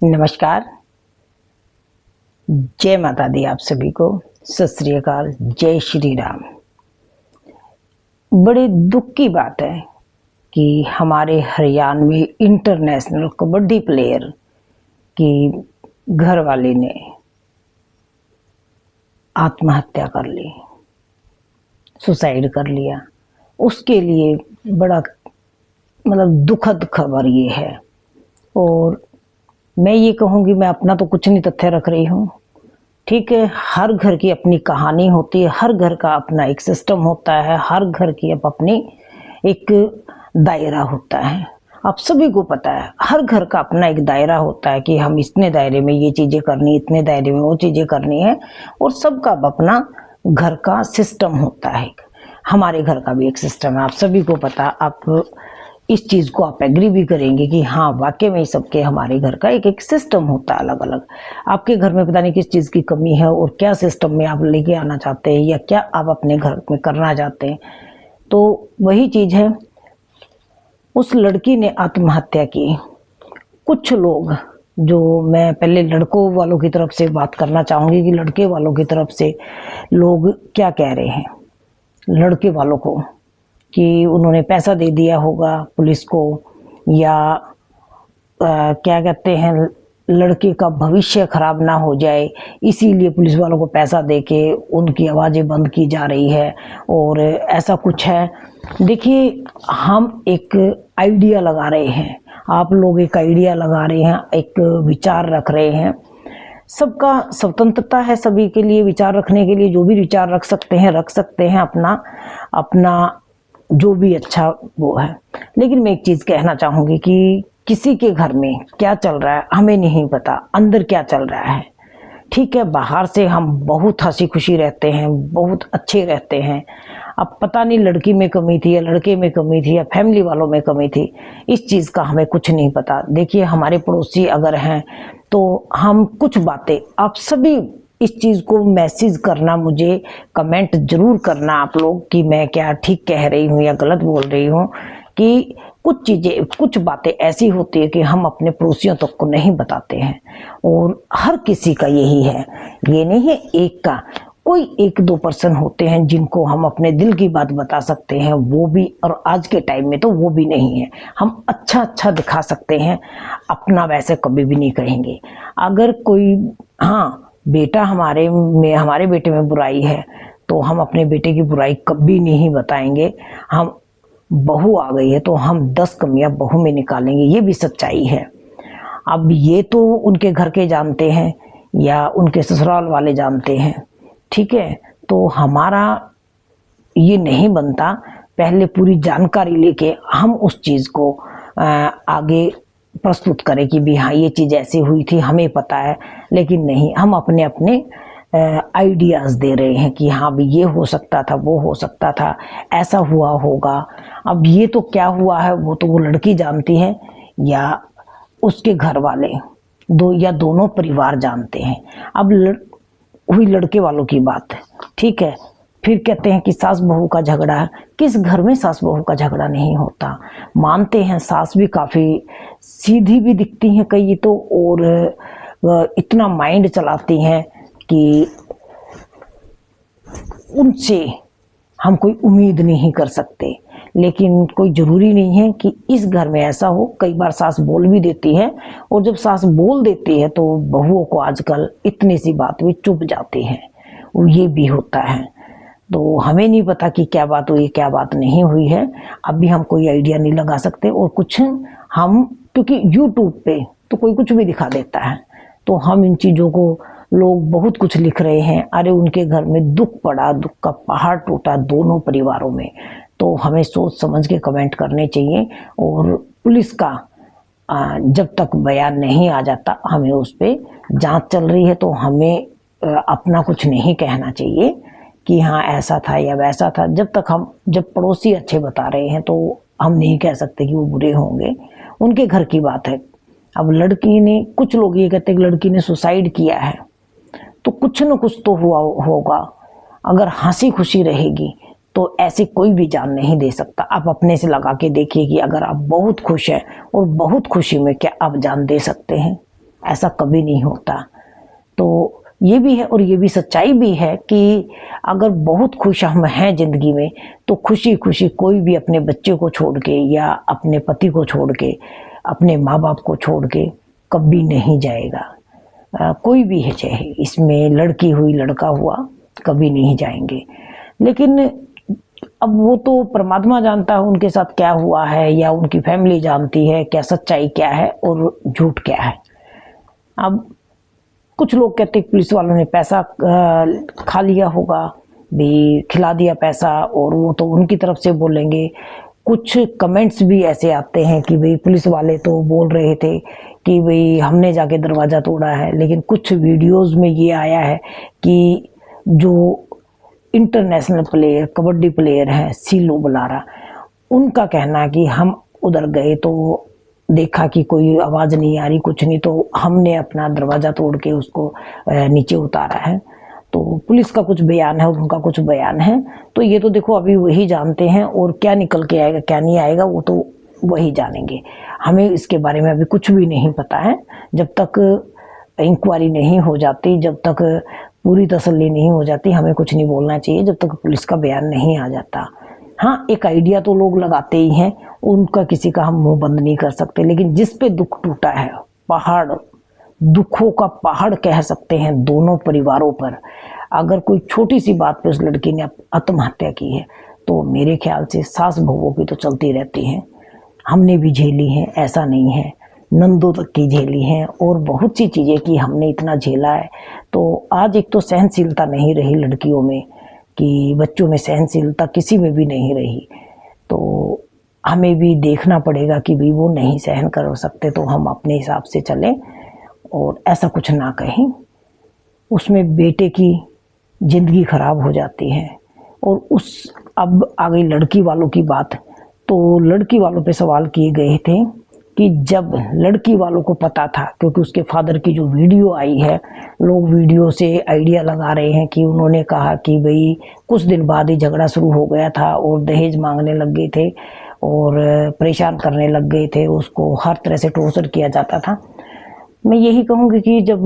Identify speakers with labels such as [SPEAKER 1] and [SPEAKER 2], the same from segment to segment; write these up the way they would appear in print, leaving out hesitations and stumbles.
[SPEAKER 1] नमस्कार। जय माता दी आप सभी को। सत श्री अकाल। जय श्री राम। बड़े दुख की बात है कि हमारे हरियाणवी इंटरनेशनल कबड्डी प्लेयर की घर वाले ने आत्महत्या कर ली, सुसाइड कर लिया। उसके लिए बड़ा दुखद खबर ये है। और मैं ये कहूँगी, मैं अपना तो कुछ नहीं तथ्य रख रही हूँ, ठीक है। हर घर की अपनी कहानी होती है, हर घर का अपना एक सिस्टम होता है, हर घर की अपनी एक दायरा होता है। आप सभी को पता है, हर घर का अपना एक दायरा होता है कि हम इतने दायरे में ये चीज़ें करनी, इतने दायरे में वो चीज़ें करनी है। और सबका अपना घर का सिस्टम होता है। हमारे घर का भी एक सिस्टम है, आप सभी को पता। आप इस चीज़ को आप एग्री भी करेंगे कि हाँ, वाकई में सबके हमारे घर का एक एक सिस्टम होता है अलग अलग। आपके घर में पता नहीं किस चीज़ की कमी है और क्या सिस्टम में आप लेके आना चाहते हैं या क्या आप अपने घर में करना चाहते हैं। तो वही चीज़ है, उस लड़की ने आत्महत्या की। कुछ लोग, जो मैं पहले लड़कों वालों की तरफ से बात करना चाहूँगी कि लड़के वालों की तरफ से लोग क्या कह रहे हैं लड़के वालों को, कि उन्होंने पैसा दे दिया होगा पुलिस को, या क्या कहते हैं, लड़के का भविष्य खराब ना हो जाए इसीलिए पुलिस वालों को पैसा देके उनकी आवाज़ें बंद की जा रही है, और ऐसा कुछ है। देखिए, हम एक आइडिया लगा रहे हैं, आप लोग एक आइडिया लगा रहे हैं, एक विचार रख रहे हैं। सबका स्वतंत्रता है सभी के लिए विचार रखने के लिए, जो भी विचार रख सकते हैं रख सकते हैं, अपना अपना जो भी अच्छा वो है। लेकिन मैं एक चीज़ कहना चाहूँगी कि किसी के घर में क्या चल रहा है हमें नहीं पता, अंदर क्या चल रहा है। ठीक है, बाहर से हम बहुत हंसी खुशी रहते हैं, बहुत अच्छे रहते हैं। अब पता नहीं लड़की में कमी थी या लड़के में कमी थी या फैमिली वालों में कमी थी, इस चीज़ का हमें कुछ नहीं पता। देखिए, हमारे पड़ोसी अगर हैं तो हम कुछ बातें, आप सभी इस चीज़ को मैसेज करना, मुझे कमेंट जरूर करना आप लोग कि मैं क्या ठीक कह रही हूँ या गलत बोल रही हूँ। कि कुछ चीज़ें, कुछ बातें ऐसी होती है कि हम अपने पड़ोसियों तक को नहीं बताते हैं। और हर किसी का यही है, ये नहीं है एक का, कोई 1-2% होते हैं जिनको हम अपने दिल की बात बता सकते हैं, वो भी। और आज के टाइम में तो वो भी नहीं है। हम अच्छा अच्छा दिखा सकते हैं, अपना वैसे कभी भी नहीं कहेंगे। अगर कोई, हाँ, बेटा हमारे बेटे में बुराई है तो हम अपने बेटे की बुराई कभी नहीं बताएंगे। हम बहू आ गई है तो हम 10 कमियां बहू में निकालेंगे, ये भी सच्चाई है। अब ये तो उनके घर के जानते हैं या उनके ससुराल वाले जानते हैं, ठीक है। तो हमारा ये नहीं बनता, पहले पूरी जानकारी लेके हम उस चीज़ को आगे प्रस्तुत करें कि भी हाँ, ये चीज़ ऐसी हुई थी, हमें पता है। लेकिन नहीं, हम अपने अपने आइडियाज़ दे रहे हैं कि हाँ भी ये हो सकता था, वो हो सकता था, ऐसा हुआ होगा। अब ये तो क्या हुआ है वो तो वो लड़की जानती है या उसके घर वाले, दो या दोनों परिवार जानते हैं। अब हुई लड़के वालों की बात, ठीक है। फिर कहते हैं कि सास बहू का झगड़ा है। किस घर में सास बहू का झगड़ा नहीं होता। मानते हैं सास भी काफ़ी सीधी भी दिखती हैं कई तो, और इतना माइंड चलाती हैं कि उनसे हम कोई उम्मीद नहीं कर सकते। लेकिन कोई ज़रूरी नहीं है कि इस घर में ऐसा हो। कई बार सास बोल भी देती है, और जब सास बोल देती है तो बहुओं को आजकल इतनी सी बात भी चुप जाती है, वो ये भी होता है। तो हमें नहीं पता कि क्या बात हुई क्या बात नहीं हुई है, अभी हम कोई आइडिया नहीं लगा सकते। और कुछ हम, क्योंकि यूट्यूब पे तो कोई कुछ भी दिखा देता है, तो हम इन चीज़ों को, लोग बहुत कुछ लिख रहे हैं, अरे उनके घर में दुख पड़ा, दुख का पहाड़ टूटा दोनों परिवारों में। तो हमें सोच समझ के कमेंट करने चाहिए। और पुलिस का जब तक बयान नहीं आ जाता, हमें उस पर जांच चल रही है, तो हमें अपना कुछ नहीं कहना चाहिए कि हाँ ऐसा था या वैसा था। जब पड़ोसी अच्छे बता रहे हैं तो हम नहीं कह सकते कि वो बुरे होंगे, उनके घर की बात है। अब लड़की ने, कुछ लोग ये कहते हैं कि लड़की ने सुसाइड किया है, तो कुछ न कुछ तो हुआ होगा। अगर हंसी खुशी रहेगी तो ऐसे कोई भी जान नहीं दे सकता। आप अपने से लगा के देखिए कि अगर आप बहुत खुश हैं और बहुत खुशी में क्या आप जान दे सकते हैं? ऐसा कभी नहीं होता। तो ये भी है और ये भी सच्चाई भी है कि अगर बहुत खुश हम हैं जिंदगी में तो खुशी खुशी कोई भी अपने बच्चे को छोड़ के या अपने पति को छोड़ के, अपने माँ बाप को छोड़ के कभी नहीं जाएगा। कोई भी है, चाहे इसमें लड़की हुई लड़का हुआ, कभी नहीं जाएंगे। लेकिन अब वो तो परमात्मा जानता है उनके साथ क्या हुआ है, या उनकी फैमिली जानती है क्या सच्चाई क्या है और झूठ क्या है। अब कुछ लोग कहते हैं पुलिस वालों ने पैसा खा लिया होगा, भी खिला दिया पैसा, और वो तो उनकी तरफ से बोलेंगे। कुछ कमेंट्स भी ऐसे आते हैं कि भाई पुलिस वाले तो बोल रहे थे कि भाई हमने जाके दरवाज़ा तोड़ा है, लेकिन कुछ वीडियोस में ये आया है कि जो इंटरनेशनल प्लेयर, कबड्डी प्लेयर हैं सीलू बुलारा, उनका कहना है कि हम उधर गए तो देखा कि कोई आवाज़ नहीं आ रही, कुछ नहीं, तो हमने अपना दरवाज़ा तोड़ के उसको नीचे उतारा है। तो पुलिस का कुछ बयान है और उनका कुछ बयान है। तो ये तो देखो अभी वही जानते हैं, और क्या निकल के आएगा क्या नहीं आएगा वो तो वही जानेंगे। हमें इसके बारे में अभी कुछ भी नहीं पता है। जब तक इंक्वायरी नहीं हो जाती, जब तक पूरी तसल्ली नहीं हो जाती, हमें कुछ नहीं बोलना चाहिए जब तक पुलिस का बयान नहीं आ जाता। हाँ, एक आइडिया तो लोग लगाते ही हैं, उनका किसी का हम मुंह बंद नहीं कर सकते। लेकिन जिस पे दुख टूटा है, पहाड़, दुखों का पहाड़ कह सकते हैं दोनों परिवारों पर, अगर कोई छोटी सी बात पे उस लड़की ने आत्महत्या की है तो मेरे ख्याल से सास बहुओं की तो चलती रहती हैं। हमने भी झेली हैं, ऐसा नहीं है, नंदों तक की झेली हैं, और बहुत सी चीज़ें कि हमने इतना झेला है। तो आज एक तो सहनशीलता नहीं रही लड़कियों में, कि बच्चों में सहनशीलता किसी में भी नहीं रही। तो हमें भी देखना पड़ेगा कि भाई वो नहीं सहन कर सकते तो हम अपने हिसाब से चलें और ऐसा कुछ ना कहें। उसमें बेटे की ज़िंदगी खराब हो जाती है। और अब आ गई लड़की वालों की बात। तो लड़की वालों पे सवाल किए गए थे कि जब लड़की वालों को पता था, क्योंकि उसके फादर की जो वीडियो आई है, लोग वीडियो से आइडिया लगा रहे हैं कि उन्होंने कहा कि भाई कुछ दिन बाद ही झगड़ा शुरू हो गया था और दहेज मांगने लग गए थे और परेशान करने लग गए थे, उसको हर तरह से टॉर्चर किया जाता था। मैं यही कहूँगी कि जब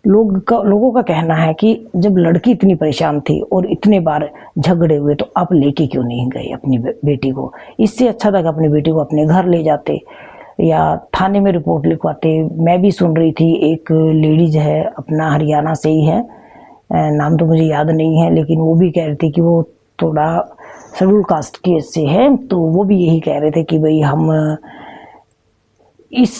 [SPEAKER 1] लोगों का कहना है कि जब लड़की इतनी परेशान थी और इतने बार झगड़े हुए तो आप लेके क्यों नहीं गए अपनी बेटी को। इससे अच्छा था कि अपनी बेटी को अपने घर ले जाते या थाने में रिपोर्ट लिखवाते। मैं भी सुन रही थी, एक लेडीज है, अपना हरियाणा से ही है, नाम तो मुझे याद नहीं है, लेकिन वो भी कह रही थी कि वो थोड़ा शेड्यूल कास्ट के से है। तो वो भी यही कह रहे थे कि भाई हम इस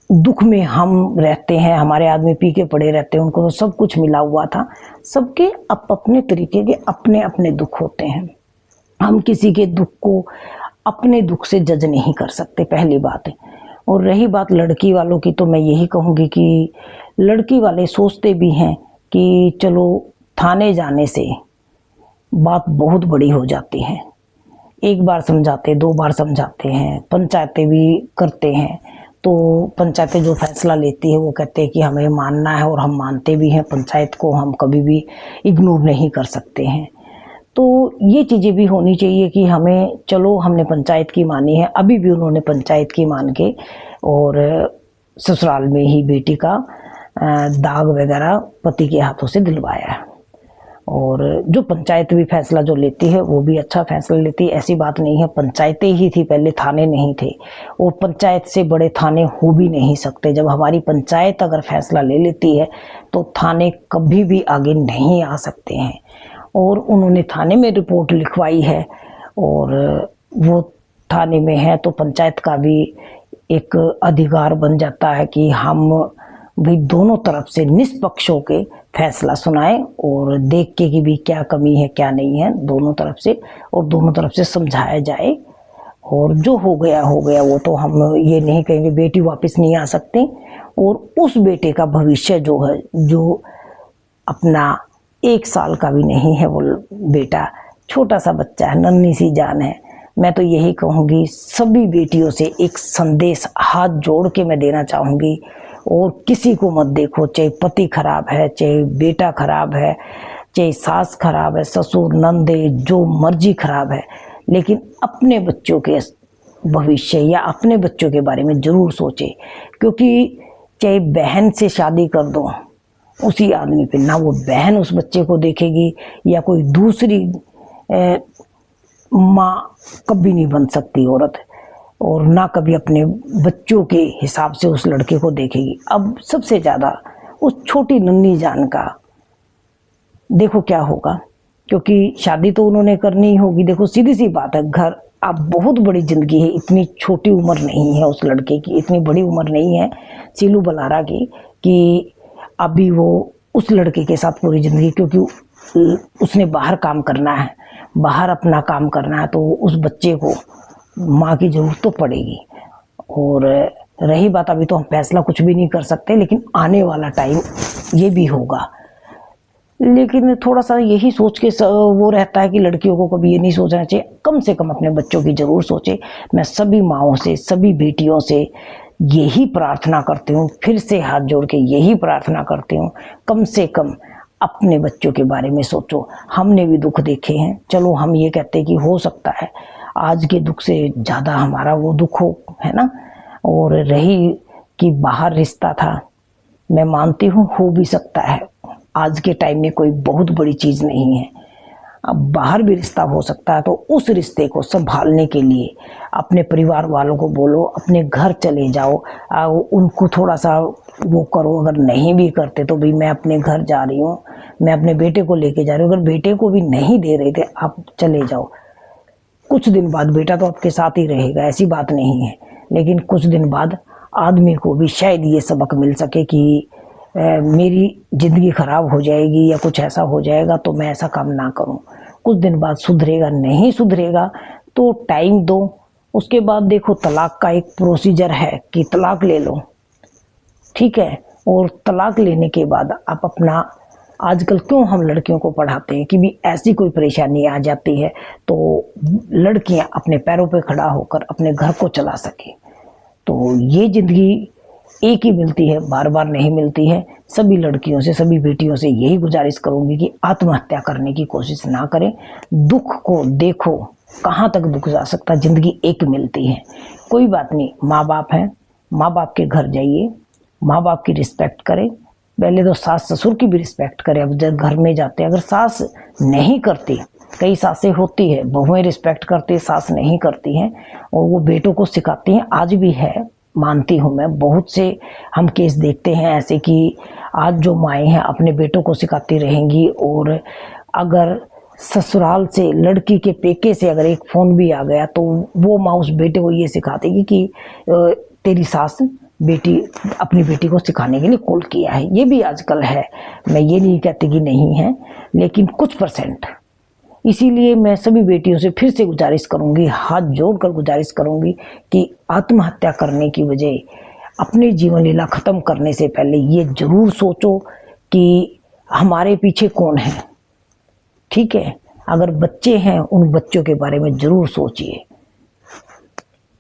[SPEAKER 1] दुख में हम रहते हैं, हमारे आदमी पी के पड़े रहते हैं, उनको तो सब कुछ मिला हुआ था। सबके अपने तरीके के अपने अपने दुख होते हैं। हम किसी के दुख को अपने दुख से जज नहीं कर सकते, पहली बात है। और रही बात लड़की वालों की, तो मैं यही कहूँगी कि लड़की वाले सोचते भी हैं कि चलो थाने जाने से बात बहुत बड़ी हो जाती है। एक बार समझाते, दो बार समझाते हैं, पंचायतें भी करते हैं, तो पंचायतें जो फैसला लेती है वो कहते हैं कि हमें मानना है, और हम मानते भी हैं। पंचायत को हम कभी भी इग्नोर नहीं कर सकते हैं। तो ये चीज़ें भी होनी चाहिए कि हमें, चलो हमने पंचायत की मानी है, अभी भी उन्होंने पंचायत की मान के और ससुराल में ही बेटी का दाग वगैरह पति के हाथों से दिलवाया है। और जो पंचायत भी फैसला जो लेती है वो भी अच्छा फैसला लेती है, ऐसी बात नहीं है। पंचायतें ही थी पहले, थाने नहीं थे, और पंचायत से बड़े थाने हो भी नहीं सकते। जब हमारी पंचायत अगर फैसला ले लेती है तो थाने कभी भी आगे नहीं आ सकते हैं। और उन्होंने थाने में रिपोर्ट लिखवाई है और वो थाने में है, तो पंचायत का भी एक अधिकार बन जाता है कि हम भी दोनों तरफ से निष्पक्ष होकर फैसला सुनाए और देख के कि भी क्या कमी है क्या नहीं है दोनों तरफ से, और दोनों तरफ से समझाया जाए। और जो हो गया वो तो हम ये नहीं कहेंगे बेटी वापस नहीं आ सकती। और उस बेटे का भविष्य जो है, जो अपना 1 साल का भी नहीं है वो बेटा, छोटा सा बच्चा है, नन्ही सी जान है। मैं तो यही कहूँगी, सभी बेटियों से एक संदेश हाथ जोड़ के मैं देना चाहूँगी, और किसी को मत देखो, चाहे पति खराब है, चाहे बेटा खराब है, चाहे सास खराब है, ससुर नंदे जो मर्जी खराब है, लेकिन अपने बच्चों के भविष्य या अपने बच्चों के बारे में जरूर सोचे। क्योंकि चाहे बहन से शादी कर दो उसी आदमी पे, ना वो बहन उस बच्चे को देखेगी या कोई दूसरी माँ कभी नहीं बन सकती औरत, और ना कभी अपने बच्चों के हिसाब से उस लड़के को देखेगी। अब सबसे ज्यादा उस छोटी नन्ही जान का देखो क्या होगा, क्योंकि शादी तो उन्होंने करनी ही होगी। देखो सीधी सी बात है, घर अब बहुत बड़ी जिंदगी है, इतनी छोटी उम्र नहीं है उस लड़के की, इतनी बड़ी उम्र नहीं है सीलू बलारा की कि अभी वो उस लड़के के साथ पूरी जिंदगी, क्योंकि उसने बाहर काम करना है, बाहर अपना काम करना है, तो उस बच्चे को माँ की जरूरत तो पड़ेगी। और रही बात, अभी तो हम फैसला कुछ भी नहीं कर सकते, लेकिन आने वाला टाइम ये भी होगा। लेकिन थोड़ा सा यही सोच के वो रहता है कि लड़कियों को कभी ये नहीं सोचना चाहिए, कम से कम अपने बच्चों की जरूर सोचे। मैं सभी माँओं से, सभी बेटियों से यही प्रार्थना करती हूँ, फिर से हाथ जोड़ के यही प्रार्थना करती हूँ, कम से कम अपने बच्चों के बारे में सोचो। हमने भी दुख देखे हैं, चलो हम ये कहते हैं कि हो सकता है आज के दुख से ज़्यादा हमारा वो दुख हो, है ना। और रही कि बाहर रिश्ता था, मैं मानती हूँ हो भी सकता है, आज के टाइम में कोई बहुत बड़ी चीज़ नहीं है, अब बाहर भी रिश्ता हो सकता है। तो उस रिश्ते को संभालने के लिए अपने परिवार वालों को बोलो, अपने घर चले जाओ, उनको थोड़ा सा वो करो। अगर नहीं भी करते तो भी मैं अपने घर जा रही हूँ, मैं अपने बेटे को लेके जा रही हूँ। अगर बेटे को भी नहीं दे रहे थे, आप चले जाओ। कुछ दिन बाद बेटा तो आपके साथ ही रहेगा, ऐसी बात नहीं है, लेकिन कुछ दिन बाद आदमी को भी शायद ये सबक मिल सके कि मेरी जिंदगी खराब हो जाएगी या कुछ ऐसा हो जाएगा तो मैं ऐसा काम ना करूं। कुछ दिन बाद सुधरेगा, नहीं सुधरेगा तो टाइम दो। उसके बाद देखो, तलाक का एक प्रोसीजर है कि तलाक ले लो, ठीक है। और तलाक लेने के बाद आप अपना, आजकल क्यों हम लड़कियों को पढ़ाते हैं कि भी ऐसी कोई परेशानी आ जाती है तो लड़कियां अपने पैरों पे खड़ा होकर अपने घर को चला सके। तो ये जिंदगी एक ही मिलती है, बार बार नहीं मिलती है। सभी लड़कियों से, सभी बेटियों से यही गुजारिश करूंगी कि आत्महत्या करने की कोशिश ना करें। दुख को देखो, कहाँ तक दुख जा सकता, जिंदगी एक मिलती है। कोई बात नहीं, माँ बाप हैं, माँ बाप के घर जाइए, माँ बाप की रिस्पेक्ट करें। पहले तो सास ससुर की भी रिस्पेक्ट करें। अब जब घर में जाते हैं, अगर सास नहीं करती, कई सासें होती है बहुएं रिस्पेक्ट करती है, सास नहीं करती हैं और वो बेटों को सिखाती हैं, आज भी है, मानती हूँ मैं। बहुत से हम केस देखते हैं ऐसे कि आज जो माएँ हैं अपने बेटों को सिखाती रहेंगी, और अगर ससुराल से, लड़की के पेके से अगर एक फोन भी आ गया तो वो माँ उस बेटे को ये सिखाती कि तेरी सास बेटी, अपनी बेटी को सिखाने के लिए कॉल किया है। ये भी आजकल है, मैं ये नहीं कहती कि नहीं है, लेकिन कुछ परसेंट। इसीलिए मैं सभी बेटियों से फिर से गुजारिश करूंगी, हाथ जोड़कर गुजारिश करूंगी कि आत्महत्या करने की बजाय अपनी जीवन लीला खत्म करने से पहले ये जरूर सोचो कि हमारे पीछे कौन है, ठीक है। अगर बच्चे हैं, उन बच्चों के बारे में जरूर सोचिए।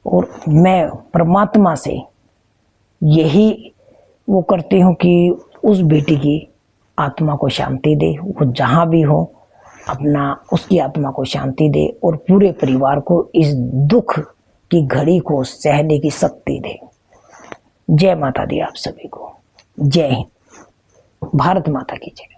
[SPEAKER 1] और मैं परमात्मा से यही वो करती हूँ कि उस बेटी की आत्मा को शांति दे, वो जहाँ भी हो अपना, उसकी आत्मा को शांति दे और पूरे परिवार को इस दुख की घड़ी को सहने की शक्ति दे। जय माता दी आप सभी को। जय हिंद। भारत माता की जय।